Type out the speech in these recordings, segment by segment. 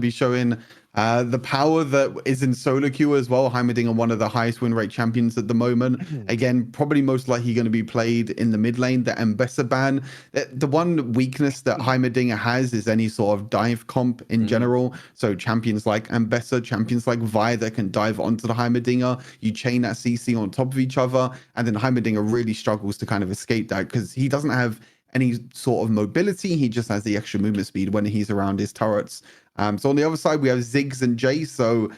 be showing the power that is in solo queue as well. Heimerdinger, one of the highest win rate champions at the moment. Again, probably most likely going to be played in the mid lane. The Ambessa ban. The one weakness that Heimerdinger has is any sort of dive comp in general. So champions like Ambessa, champions like Vi that can dive onto the Heimerdinger. You chain that CC on top of each other, and then Heimerdinger really struggles to kind of escape that because he doesn't have any sort of mobility. He just has the extra movement speed when he's around his turrets. So on the other side, we have Ziggs and Jace. So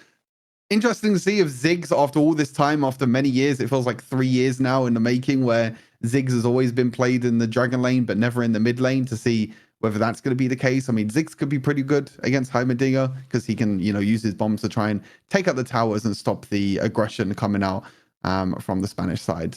interesting to see if Ziggs, after all this time, after many years, it feels like 3 years now in the making, where Ziggs has always been played in the Dragon lane, but never in the mid lane, to see whether that's going to be the case. I mean, Ziggs could be pretty good against Heimerdinger because he can, use his bombs to try and take out the towers and stop the aggression coming out from the Spanish side.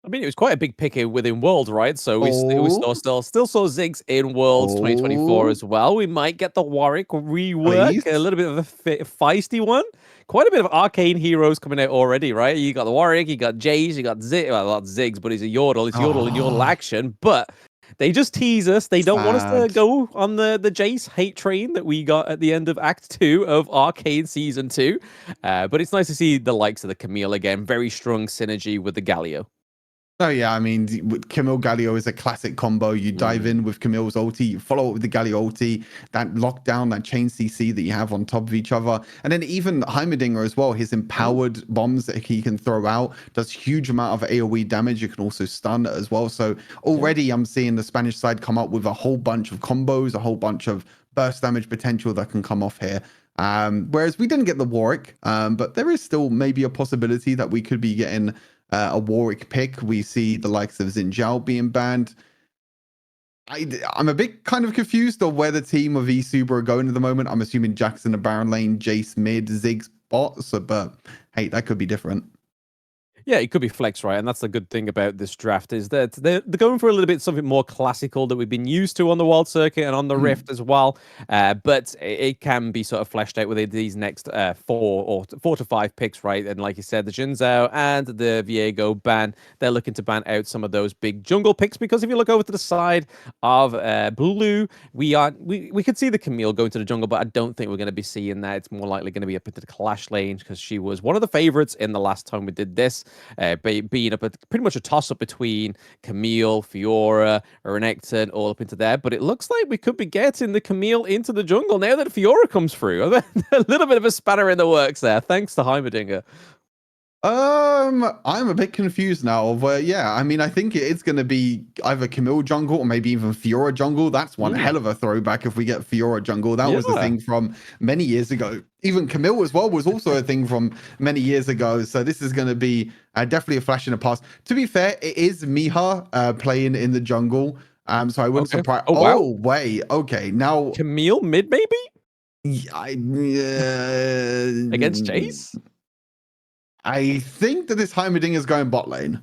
I mean, it was quite a big pick within World, right? So we still saw Ziggs in Worlds 2024 as well. We might get the Warwick rework, a little bit of a feisty one. Quite a bit of arcane heroes coming out already, right? You got the Warwick, you got Jace, you got Ziggs. Well, not Ziggs, but he's a Yordle. It's Yordle and Yordle action. But they just tease us. They don't want us to go on the Jace hate train that we got at the end of Act 2 of Arcane Season 2. But it's nice to see the likes of the Camille again. Very strong synergy with the Galio. Oh, yeah, I mean, Camille Galio is a classic combo. You dive in with Camille's ulti, you follow up with the Galio ulti, that lockdown, that chain CC that you have on top of each other. And then even Heimerdinger as well, his empowered bombs that he can throw out does huge amount of AoE damage. You can also stun as well. So already I'm seeing the Spanish side come up with a whole bunch of combos, a whole bunch of burst damage potential that can come off here. Whereas we didn't get the Warwick, but there is still maybe a possibility that we could be getting a Warwick pick. We see the likes of Xin Zhao being banned. I'm a bit kind of confused on where the team of Esubacz are going at the moment. I'm assuming Jackson the Baron lane, Jace mid, Ziggs bot. So, but hey, that could be different. Yeah, it could be flex, right? And that's the good thing about this draft is that they're going for a little bit something more classical that we've been used to on the Wild Circuit and on the Rift as well. But it can be sort of fleshed out with these next 4 to 5 picks, right? And like you said, the Xin Zhao and the Viego ban, they're looking to ban out some of those big jungle picks, because if you look over to the side of blue, we could see the Camille going to the jungle, but I don't think we're going to be seeing that. It's more likely going to be up into the Clash lane, because she was one of the favorites in the last time we did this. Being up pretty much a toss-up between Camille, Fiora, or Renekton, all up into there. But it looks like we could be getting the Camille into the jungle now that Fiora comes through. A little bit of a spanner in the works there, thanks to Heimerdinger. I'm a bit confused now of where, I mean, I think it's going to be either Camille jungle or maybe even Fiora jungle. That's one hell of a throwback if we get Fiora jungle. That was a thing from many years ago. Even Camille as well was also a thing from many years ago. So this is going to be definitely a flash in the past. To be fair, it is Miha playing in the jungle. So I wouldn't surprise. Oh, wow. Wait. Okay. Now Camille mid, maybe? Against Jace? I think that this Heimerdinger is going bot lane.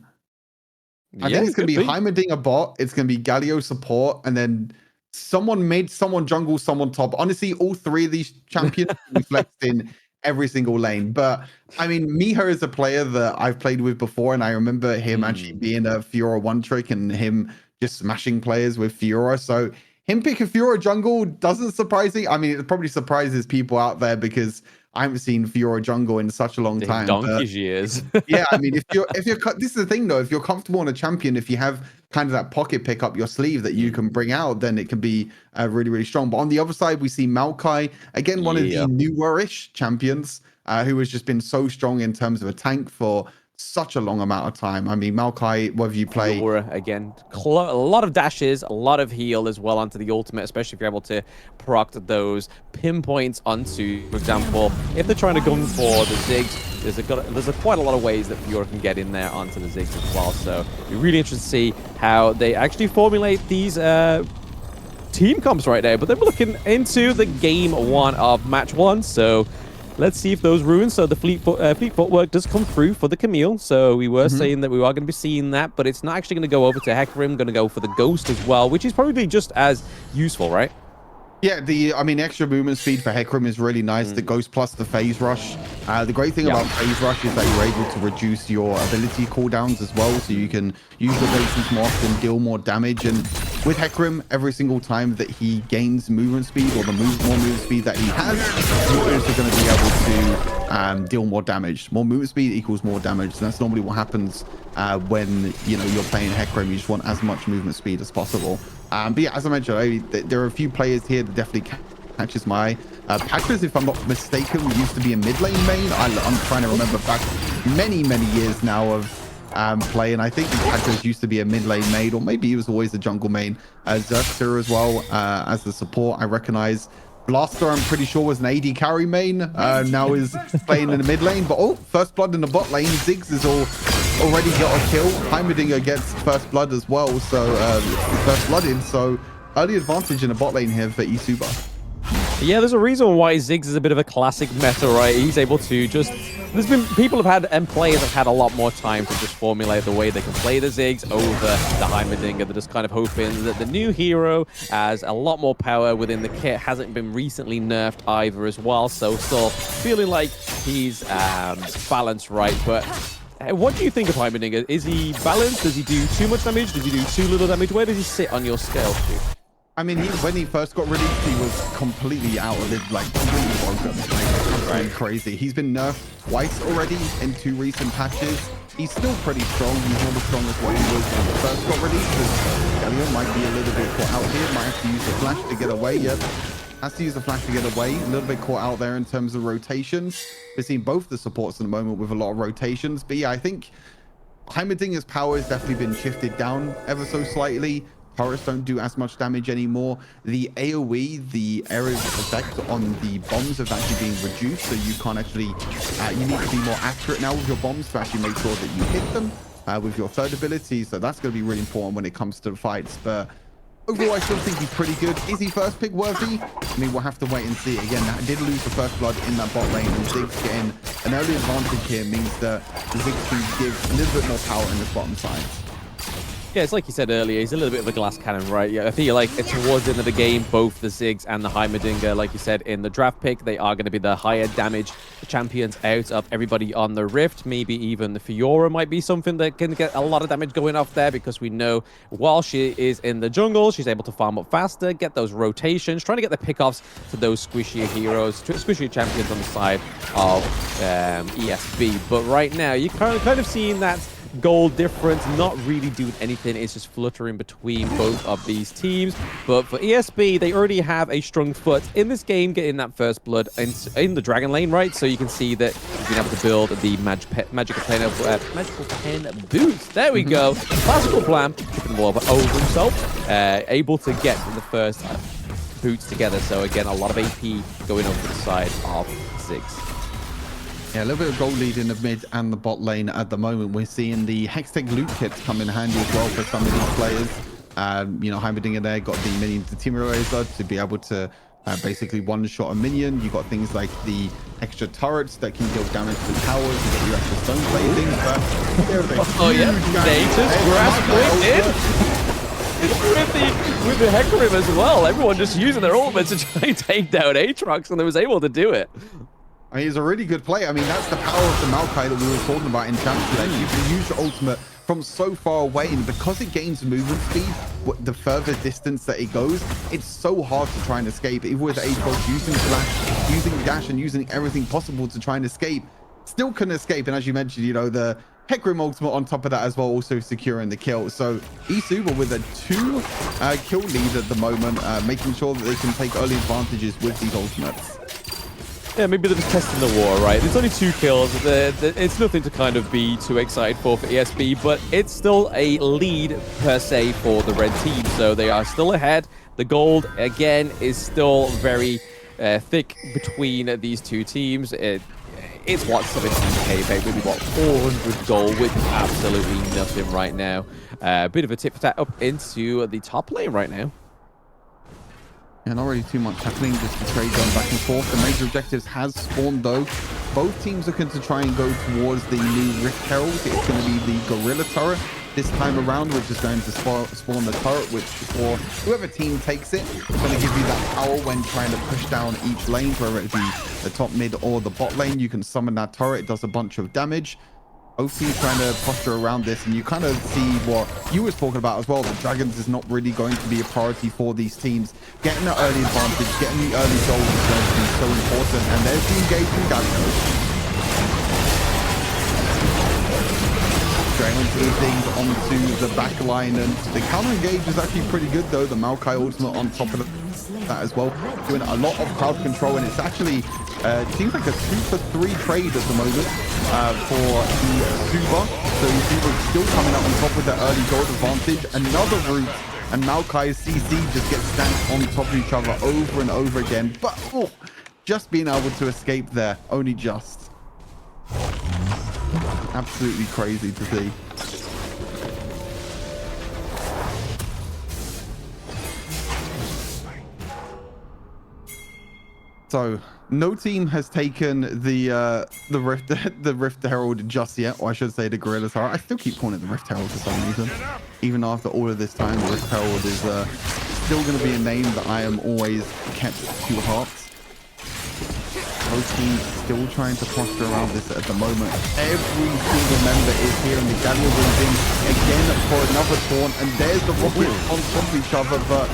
I think it's going to be Heimerdinger bot. It's going to be Galio support, and then someone mid, someone jungle, someone top. Honestly, all 3 of these champions reflect in every single lane. But I mean, Miha is a player that I've played with before, and I remember him actually being a Fiora one trick and him just smashing players with Fiora. So him picking Fiora jungle doesn't surprise me. I mean, it probably surprises people out there because I haven't seen Fiora jungle in such a long time. Donkey's years. Yeah, I mean, if you're this is the thing though, if you're comfortable on a champion, if you have kind of that pocket pick up your sleeve that you can bring out, then it can be really, really strong. But on the other side, we see Maokai, again, one of the newer-ish champions who has just been so strong in terms of a tank for such a long amount of time. I mean, Maokai, whether you play... Again, a lot of dashes, a lot of heal as well onto the ultimate, especially if you're able to proc those pinpoints onto, for example, if they're trying to go for the Ziggs, there's quite a lot of ways that Fiora can get in there onto the Ziggs as well. So it'll be really interesting to see how they actually formulate these team comps right now. But then we're looking into the game 1 of match 1. So let's see if those ruins, so the fleet footwork does come through for the Camille. So we were saying that we are going to be seeing that, but it's not actually going to go over to Hecarim, going to go for the Ghost as well, which is probably just as useful, right? Yeah, I mean, extra movement speed for Hecarim is really nice. The Ghost plus the Phase Rush. The great thing about Phase Rush is that you're able to reduce your ability cooldowns as well, so you can use the bases more often, deal more damage. And with Hecarim, every single time that he gains movement speed or the more movement speed that he has, you're also going to be able to deal more damage. More movement speed equals more damage. And that's normally what happens when you're playing Hecarim. You just want as much movement speed as possible. But yeah, as I mentioned, there are a few players here that definitely catches my eye. Packers, if I'm not mistaken, used to be a mid lane main. I'm trying to remember back many years now of play, and I think Packers used to be a mid lane main, or maybe he was always a jungle main. Xerxer as well as the support. I recognize Blaster, I'm pretty sure, was an AD carry main. Now is playing in the mid lane. But first blood in the bot lane. Ziggs is already got a kill. Heimerdinger gets first blood as well, so first blooded. So early advantage in the bot lane here for Esubacz. Yeah, there's a reason why Ziggs is a bit of a classic meta, right? He's able to just... There's been people have had, and players have had a lot more time to just formulate the way they can play the Ziggs over the Heimerdinger. They're just kind of hoping that the new hero has a lot more power within the kit. Hasn't been recently nerfed either as well, so still feeling like he's balanced right. But what do you think of Heimerdinger? Is he balanced? Does he do too much damage? Does he do too little damage? Where does he sit on your scale, Stu? I mean, when he first got released, he was completely out of it, like completely broken, like crazy. He's been nerfed twice already in 2 recent patches. He's still pretty strong. He's not as strong as what he was when he first got released. Galio might be a little bit caught out here. Might have to use the flash to get away. Yep, has to use the flash to get away. A little bit caught out there in terms of rotations. We're seeing both the supports at the moment with a lot of rotations. But yeah, I think Heimerdinger's power has definitely been shifted down ever so slightly. Turrets don't do as much damage anymore. The AoE, the area of effect on the bombs have actually been reduced, so you can't actually, you need to be more accurate now with your bombs to actually make sure that you hit them with your third ability, so that's going to be really important when it comes to the fights. But overall, I still think he's pretty good. Is he first pick worthy? I mean, we'll have to wait and see. Again, I did lose the first blood in that bot lane, and Ziggs getting an early advantage here means that Ziggs can give a little bit more power in this bottom side. Yeah, it's like you said earlier, he's a little bit of a glass cannon, right? Yeah, I feel like towards the end of the game, both the Ziggs and the Heimerdinger, like you said, in the draft pick, they are going to be the higher damage champions out of everybody on the Rift. Maybe even the Fiora might be something that can get a lot of damage going off there, because we know while she is in the jungle, she's able to farm up faster, get those rotations, trying to get the pickoffs to those squishier heroes, squishier champions on the side of ESB. But right now, you're kind of seeing that gold difference not really doing anything. It's just fluttering between both of these teams. But for ESB, they already have a strong foot in this game, getting that first blood in the dragon lane, right? So you can see that you've been able to build the magical pen boots. There we go. Classical plan, tripping all over himself, able to get the first boots together. So again, a lot of AP going over to the side of Ziggs. Yeah, a little bit of gold lead in the mid and the bot lane at the moment. We're seeing the Hextech loot kits come in handy as well for some of these players. Heimerdinger there got the minion to Team Razor to be able to basically one-shot a minion. You got things like the extra turrets that can deal damage to towers. You got your extra stone things, but Nature's grasp with the Hecarim as well. Everyone just using their ultimates to try and take down Aatrox, and they was able to do it. I mean, he's a really good player. I mean, that's the power of the Maokai that we were talking about in Champions. You can use your ultimate from so far away, and because it gains movement speed, the further distance that it goes, it's so hard to try and escape. Even with Aatrox using flash, using dash, and using everything possible to try and escape, still couldn't escape. And as you mentioned, the Hecarim ultimate on top of that as well, also securing the kill. So Esubacz with a 2 kill lead at the moment, making sure that they can take early advantages with these ultimates. Yeah, maybe they're just testing the water, right? There's only 2 kills. It's nothing to kind of be too excited for ESB, but it's still a lead per se for the red team. So they are still ahead. The gold, again, is still very thick between these 2 teams. It's what, 17k, maybe what, 400 gold with absolutely nothing right now. Bit of a tip for that up into the top lane right now. Yeah, not really too much happening, just the trade going back and forth. The major objectives has spawned though. Both teams looking to try and go towards the new Rift Herald. It's going to be the Gorilla turret this time around, which is going to spawn the turret, which for whoever team takes it, it's going to give you that power when trying to push down each lane, whether it be the top mid or the bot lane. You can summon that turret, it does a bunch of damage. Both teams trying to posture around this, and you kind of see what you was talking about as well. The Dragons is not really going to be a priority for these teams. Getting the early advantage, getting the early goal is going to be so important. And there's the engagement, Galio. Straight onto the things onto the back line, and the counter engage is actually pretty good though. The Maokai ultimate on top of that as well, doing a lot of crowd control, and it's actually it seems like a 2-for-3 trade at the moment for the Esubacz. So Esubacz still coming up on top with the early gold advantage. Another route, and Maokai's CC just gets stacked on top of each other over and over again. But just being able to escape there, only just. Absolutely crazy to see. So no team has taken the Rift Herald just yet, or I should say the Gorilla Tower. I still keep calling it the Rift Herald for some reason. Even after all of this time, the Rift Herald is still going to be a name that I am always kept to heart. Both teams still trying to posture around this at the moment. Every single member is here, and the Galio brings in again for another taunt, and there's the rocket on top of each other, but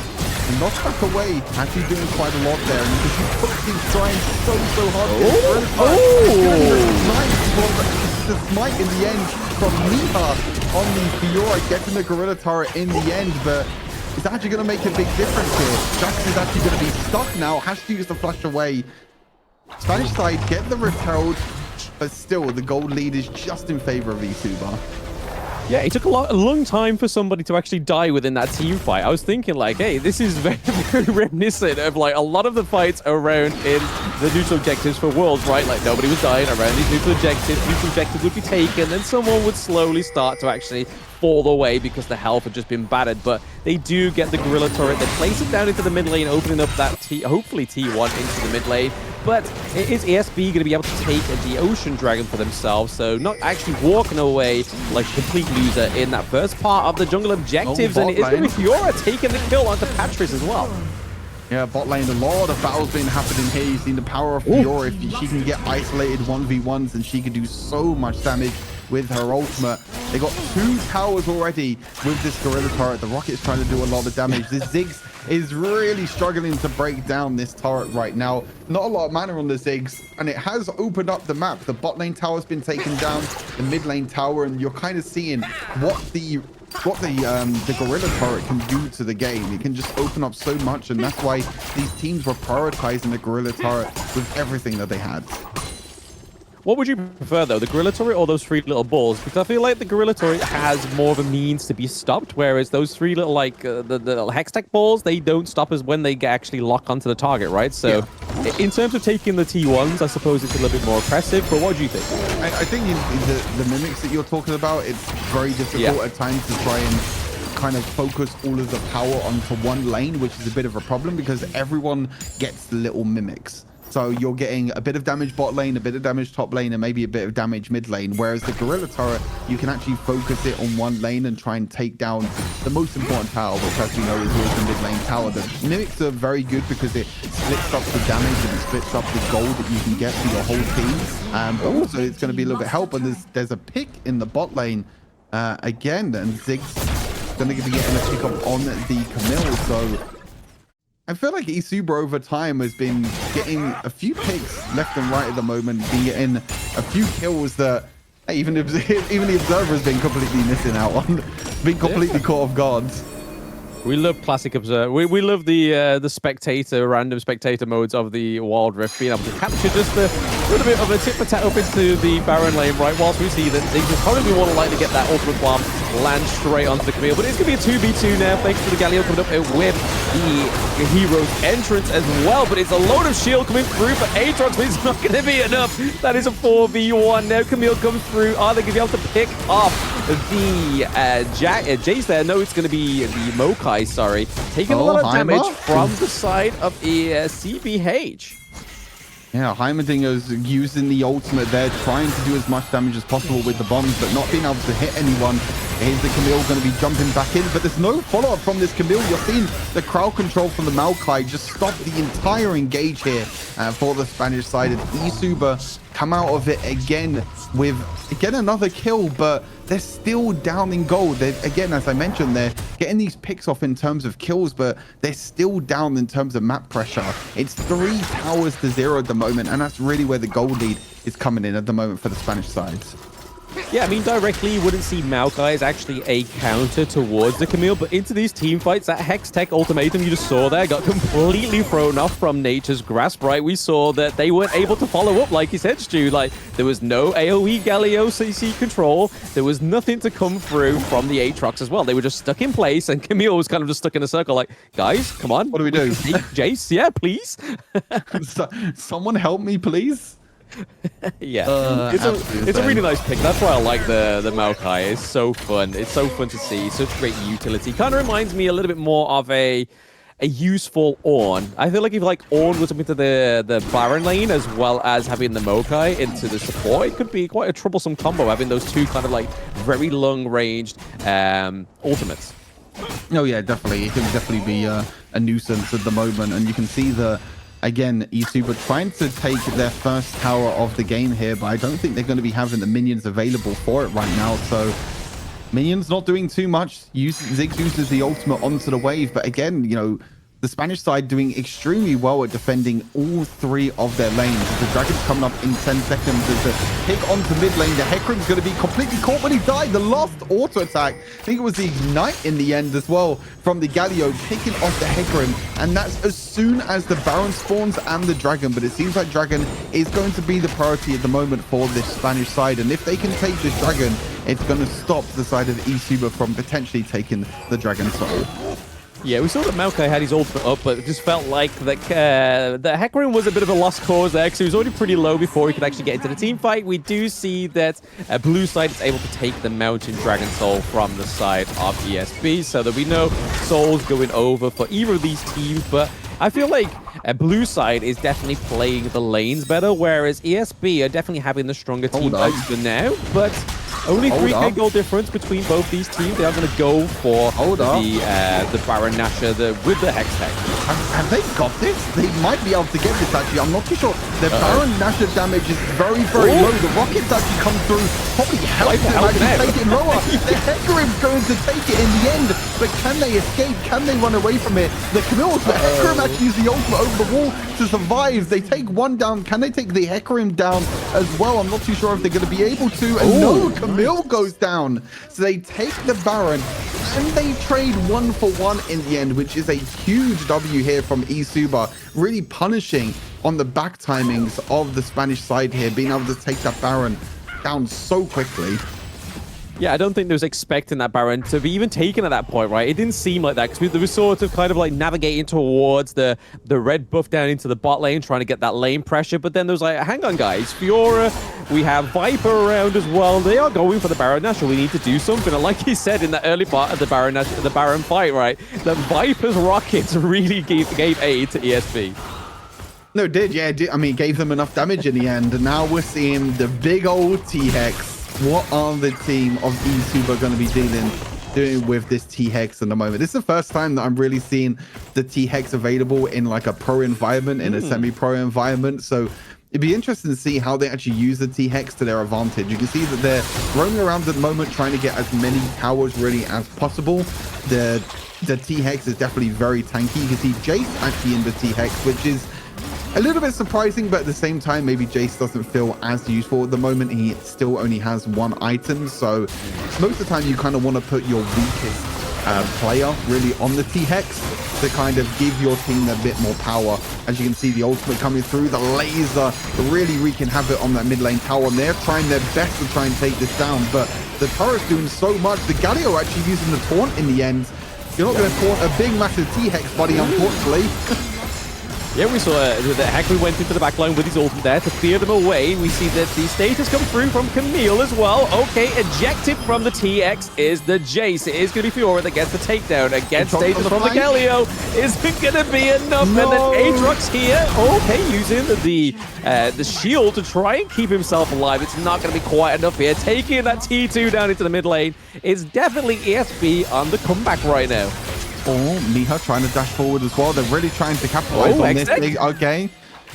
not back away. Actually doing quite a lot there, and you can see Both trying so hard to get nice the smite in the end from Miha on the Fiora, getting the Gorilla Turret in the end, but it's actually going to make a big difference here. Jax is actually going to be stuck now, has to use the flush away. Spanish side get the Rift Herald, but still the gold lead is just in favor of Esubacz. Yeah, it took a long time for somebody to actually die within that team fight. I was thinking like, hey, this is very, very reminiscent of like a lot of the fights around in the neutral objectives for Worlds, right? Like nobody was dying around these neutral objectives would be taken, then someone would slowly start to actually fall away because the health had just been battered. But they do get the Gorilla Turret, they place it down into the mid lane, opening up that hopefully T1 into the mid lane. But is ESB going to be able to take the Ocean Dragon for themselves? So not actually walking away like a complete loser in that first part of the jungle objectives. And it is going to be Fiora taking the kill onto Patris as well. Yeah, bot lane, a lot of battles been happening here. You've seen the power of Fiora. If she can get isolated 1v1s, and she can do so much damage with her ultimate. They got 2 towers already with this Gorilla Turret. The Rocket's trying to do a lot of damage. This Ziggs is really struggling to break down this turret right now. Not a lot of mana on the Ziggs, and it has opened up the map. The bot lane tower's been taken down, the mid lane tower, and you're kind of seeing what the Gorilla Turret can do to the game. It can just open up so much, and that's why these teams were prioritizing the Gorilla Turret with everything that they had. What would you prefer, though, the Gorilla Turret or those 3 little balls? Because I feel like the Gorilla Turret has more of a means to be stopped, whereas those 3 little, like, the Hextech balls, they don't stop us when they actually lock onto the target, right? So, in terms of taking the T1s, I suppose it's a little bit more oppressive, but what do you think? I think the mimics that you're talking about, it's very difficult at times to try and kind of focus all of the power onto one lane, which is a bit of a problem because everyone gets the little mimics. So you're getting a bit of damage bot lane, a bit of damage top lane, and maybe a bit of damage mid lane. Whereas the Gorilla Turret, you can actually focus it on one lane and try and take down the most important tower, which as we know is always the mid lane tower. The mimics are very good because it splits up the damage and it splits up the gold that you can get for your whole team. But also it's going to be a little bit help. And there's a pick in the bot lane again, and Ziggs going to be getting a pick up on the Camille. So I feel like Esubacz over time has been getting a few picks left and right at the moment, been getting a few kills that even the observer has been completely missing out on, been completely caught off guard. We love classic observer. We love the random spectator modes of the Wild Rift, being able to capture just a little bit of a tit for tat up into the Baron lane, right? Whilst we see that Ziggs is probably more likely to get that ultimate bomb land straight onto the Camille. But it's going to be a 2v2 now, thanks to the Galio coming up with the hero's entrance as well. But it's a load of shield coming through for Aatrox, but it's not going to be enough. That is a 4v1. Now Camille comes through. Are they going to be able to pick off the Jace there? No, it's going to be the Mokai, sorry. Taking a lot of damage from the side of CPH. Yeah, Heimerdinger's using the ultimate there, trying to do as much damage as possible with the bombs, but not being able to hit anyone. Here's the Camille going to be jumping back in, but there's no follow-up from this Camille. You're seeing the crowd control from the Maokai just stop the entire engage here for the Spanish side. And Esubacz come out of it again with, again, another kill, but they're still down in gold. Again, as I mentioned, they're getting these picks off in terms of kills, but they're still down in terms of map pressure. It's 3 towers to 0 at the moment, and that's really where the gold lead is coming in at the moment for the Spanish sides. Yeah, I mean, directly, you wouldn't see Maokai as actually a counter towards the Camille, but into these team fights, that Hex Tech ultimatum you just saw there got completely thrown off from Nature's grasp, right? We saw that they weren't able to follow up, like you said, Stu. Like, there was no AoE Galio CC control. There was nothing to come through from the Aatrox as well. They were just stuck in place, and Camille was kind of just stuck in a circle, like, guys, come on. What do we do? Jace, yeah, please. Someone help me, please. Yeah, it's a really nice pick. That's why I like the Maokai. It's so fun. It's so fun to see. Such great utility. Kind of reminds me a little bit more of a useful Ornn. I feel like if Ornn was up into the Baron lane as well as having the Maokai into the support, it could be quite a troublesome combo having those two kind of like very long ranged ultimates. Oh yeah, definitely. It can definitely be a nuisance at the moment, and you can see again, Esubacz trying to take their first tower of the game here, but I don't think they're going to be having the minions available for it right now. So minions not doing too much. Ziggs uses the ultimate onto the wave, but again, you know, the Spanish side doing extremely well at defending all 3 of their lanes. The Dragon's coming up in 10 seconds. There's a hit onto mid lane. The Hecarim's going to be completely caught when he died. The last auto attack, I think it was the Ignite in the end as well, from the Galio, taking off the Hecarim. And that's as soon as the Baron spawns and the Dragon. But it seems like Dragon is going to be the priority at the moment for this Spanish side. And if they can take this Dragon, it's going to stop the side of Esubacz from potentially taking the Dragon Soul. Yeah, we saw that Maokai had his ultimate up, but it just felt like the Hecarim was a bit of a lost cause there because he was already pretty low before he could actually get into the team fight. We do see that blue side is able to take the Mountain Dragon Soul from the side of ESB, so there'll be no souls going over for either of these teams, but I feel like blue side is definitely playing the lanes better, whereas ESB are definitely having the stronger team fights for now, but only 3k goal difference between both these teams. They are going to go for the Baron Nashor with the Hex Tech. Have they got this? They might be able to get this, actually. I'm not too sure. The Baron Nashor damage is very, very low. The rockets actually come through, probably help them actually take it lower. The Hecarim's going to take it in the end, but can they escape? Can they run away from it? The Camille's, the Hecarim actually use the ultimate over the wall to survive. They take one down. Can they take the Hecarim down as well? I'm not too sure if they're going to be able to. And no, Camille goes down. So they take the Baron and they trade 1-for-1 in the end, which is a huge W here from Esubacz, really punishing on the back timings of the Spanish side here, being able to take that Baron down so quickly. Yeah, I don't think they was expecting that Baron to be even taken at that point, right? It didn't seem like that because they were sort of kind of like navigating towards the red buff down into the bot lane, trying to get that lane pressure. But then there was like, hang on, guys, Fiora, we have Viper around as well. They are going for the Baron Nashor. We need to do something. And like he said in the early part of the Baron fight, right, the Viper's rockets really gave aid to ESB. No, it did, yeah, it did. I mean, gave them enough damage in the end. And now we're seeing the big old T-Hex. What are the team of Esubacz going to be doing with this T-Hex at the moment? This is the first time that I'm really seeing the T-Hex available in like a pro environment, in a semi-pro environment. So it'd be interesting to see how they actually use the T-Hex to their advantage. You can see that they're roaming around at the moment, trying to get as many towers really as possible. The T-Hex is definitely very tanky. You can see Jace actually in the T-Hex, which is a little bit surprising, but at the same time, maybe Jace doesn't feel as useful at the moment. He still only has 1 item, so most of the time you kind of want to put your weakest player really on the T-Hex to kind of give your team a bit more power. As you can see, the ultimate coming through, the laser really wreaking havoc on that mid lane tower, and they're trying their best to try and take this down, but the turret's doing so much. The Galio actually using the taunt in the end. You're not going to taunt a big, massive T-Hex, buddy, unfortunately. Yeah, we saw that Hackley went into the backline with his ult there to clear them away. We see that the status come through from Camille as well. Okay, ejected from the TX is the Jace. It is going to be Fiora that gets the takedown against status from the Galio. Isn't going to be enough. No. And then Aatrox here, okay, using the shield to try and keep himself alive. It's not going to be quite enough here. Taking that T2 down into the mid lane. It's definitely ESB on the comeback right now. Oh, Miha trying to dash forward as well. They're really trying to capitalize on this. Okay.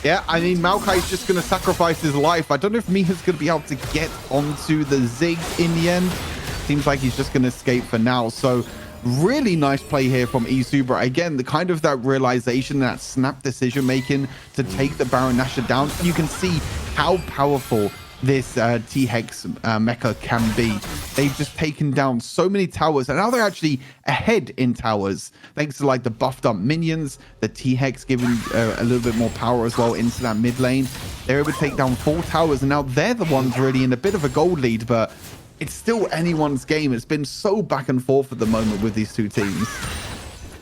Yeah, I mean, Maokai's just going to sacrifice his life. I don't know if Miha's going to be able to get onto the Zig in the end. Seems like he's just going to escape for now. So really nice play here from Esubacz. Again, the kind of that realization, that snap decision making to take the Baron Nashor down. You can see how powerful this T-Hex mecha can be. They've just taken down so many towers, and now they're actually ahead in towers thanks to like the buffed up minions, the T-Hex giving a little bit more power as well into that mid lane. They're able to take down 4 towers, and now they're the ones really in a bit of a gold lead, but it's still anyone's game. It's been so back and forth at the moment with these two teams.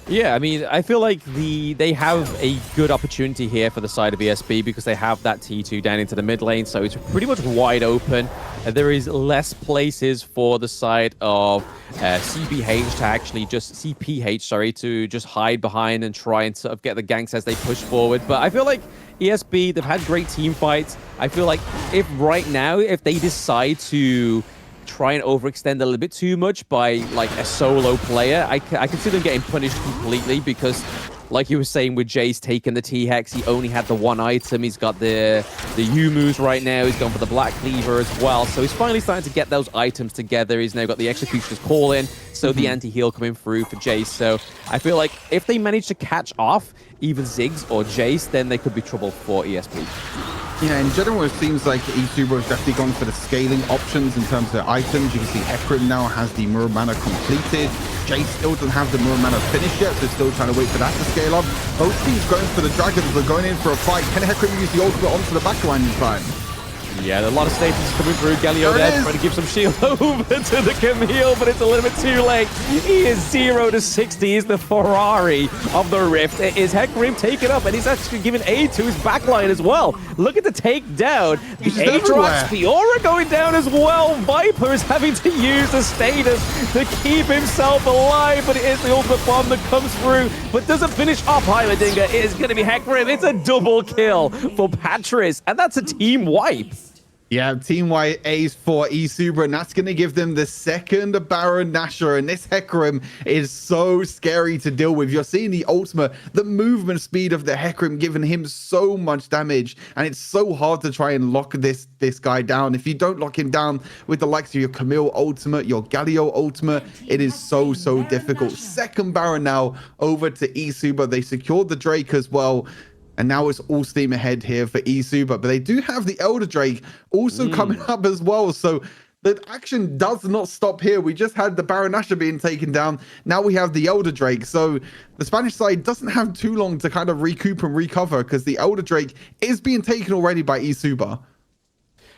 Yeah, I mean, I feel like they have a good opportunity here for the side of ESB because they have that T2 down into the mid lane, so it's pretty much wide open. There is less places for the side of CPH to actually to just hide behind and try and sort of get the ganks as they push forward. But I feel like ESB, they've had great team fights. I feel like if they decide to try and overextend a little bit too much by like a solo player, I can see them getting punished completely because, like you were saying with Jace taking the T-Hex, he only had the one item. He's got the Yumus right now. He's gone for the Black Cleaver as well. So he's finally starting to get those items together. He's now got the Executioner's Call in, so the anti-heal coming through for Jace. So I feel like if they manage to catch off either Ziggs or Jace, then they could be trouble for ESP. Yeah, in general, it seems like Esubacz has definitely gone for the scaling options in terms of items. You can see Hecarim now has the Mirror Mana completed. Jace still doesn't have the Mirror Mana finished yet, so still trying to wait for that to scale up. Both teams going for the Dragons. They're going in for a fight. Can Hecarim use the ultimate onto the backline in time? Yeah, a lot of stations coming through. Galio there trying to give some shield over to the Camille, but it's a little bit too late. He is 0 to 60. He's the Ferrari of the Rift. It is Hecarim taken up, and he's actually giving aid to his backline as well. Look at the takedown. The Aatrox, Fiora going down as well. Viper is having to use the status to keep himself alive, but it is the ultimate bomb that comes through, but doesn't finish off Heimerdinger. It is going to be Hecarim. It's a double kill for Patris, and that's a team wipe. Yeah, team white ace for Esubacz, and that's going to give them the second Baron Nashor, and this Hecarim is so scary to deal with. You're seeing the ultimate, the movement speed of the Hecarim giving him so much damage, and it's so hard to try and lock this guy down. If you don't lock him down with the likes of your Camille ultimate, your Galio ultimate, it is so difficult. Second Baron now over to Esubacz. They secured the Drake as well. And now it's all steam ahead here for Esubacz, but they do have the Elder Drake also coming up as well. So the action does not stop here. We just had the Baron Nashor being taken down. Now we have the Elder Drake. So the Spanish side doesn't have too long to kind of recoup and recover because the Elder Drake is being taken already by Esubacz.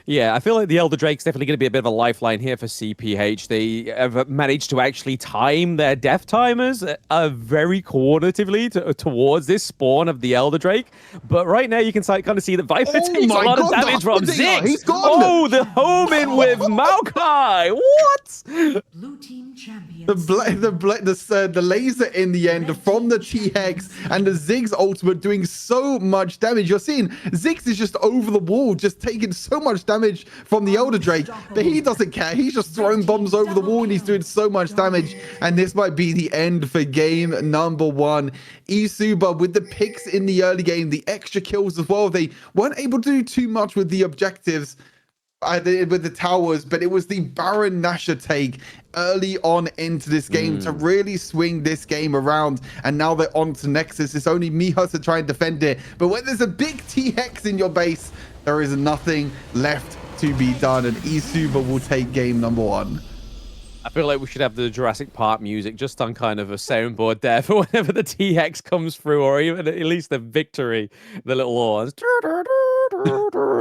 Yeah, I feel like the Elder Drake's definitely going to be a bit of a lifeline here for CPH. They have managed to actually time their death timers very coordinatively towards this spawn of the Elder Drake. But right now you can kind of see that Viper takes a lot of damage from Ziggs. He's gone. Oh, the home in with Maokai. What? Blue team champion. The laser in the end from the T-Hex and the Ziggs ultimate doing so much damage. You're seeing Ziggs is just over the wall, just taking so much damage from the Elder Drake, but he doesn't care. He's just throwing bombs over the wall and he's doing so much damage, and this might be the end for game number 1. Esubacz with the picks in the early game, the extra kills as well. They weren't able to do too much with the objectives with the towers, but it was the Baron Nashor take early on into this game to really swing this game around, and now they're on to Nexus. It's only Miha to try and defend it, but when there's a big T-Hex in your base, there is nothing left to be done, and Esubacz will take game number 1. I feel like we should have the Jurassic Park music just on kind of a soundboard there for whenever the T-Hex comes through, or even at least the victory, the little horns.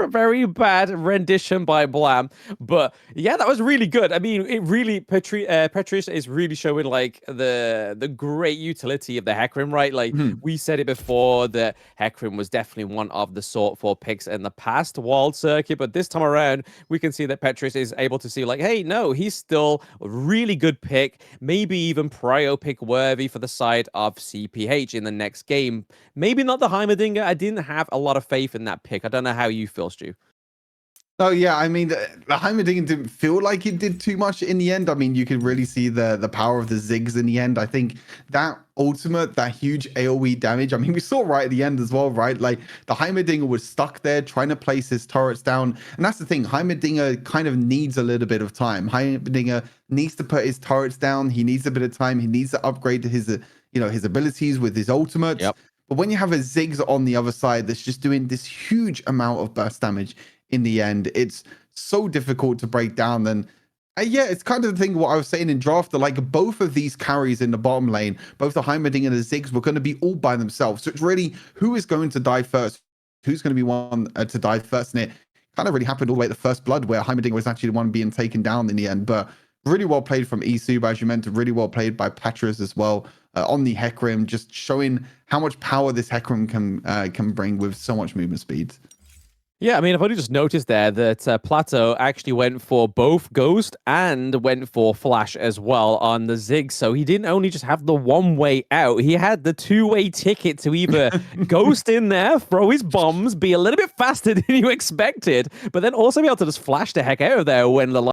Very bad rendition by Blam, but yeah, that was really good. I mean, it really Petrish is really showing like the great utility of the Hecarim, right? Like we said it before that Hecarim was definitely one of the sought for picks in the past Wild Circuit, but this time around we can see that Petrish is able to see like, hey, no, he's still a really good pick, maybe even prio pick worthy for the side of CPH in the next game. Maybe not the Heimerdinger. I didn't have a lot of faith in that pick. I don't know how you feel, Stu. Oh yeah, I mean the Heimerdinger didn't feel like it did too much in the end. I mean, you could really see the power of the Ziggs in the end. I think that ultimate, that huge AoE damage. I mean, we saw right at the end as well, right? Like the Heimerdinger was stuck there trying to place his turrets down, and that's the thing. Heimerdinger kind of needs a little bit of time. Heimerdinger needs to put his turrets down. He needs a bit of time. He needs to upgrade his his abilities with his ultimates. Yep. But when you have a Ziggs on the other side that's just doing this huge amount of burst damage in the end, it's so difficult to break down. Then yeah, it's kind of the thing what I was saying in draft, that like both of these carries in the bottom lane, both the Heimerdinger and the Ziggs, were going to be all by themselves. So it's really who is going to die first, who's going to be one to die first. And it kind of really happened all the way at the first blood, where Heimerdinger was actually the one being taken down in the end. But really well played from Esubacz, as you mentioned, really well played by Patras as well, on the Hecarim, just showing how much power this Hecarim can bring with so much movement speed. Yeah, I mean, I've only just noticed there that Plateau actually went for both Ghost and went for Flash as well on the Zig. So he didn't only just have the one way out, he had the two-way ticket to either Ghost in there, throw his bombs, be a little bit faster than you expected, but then also be able to just flash the heck out of there when the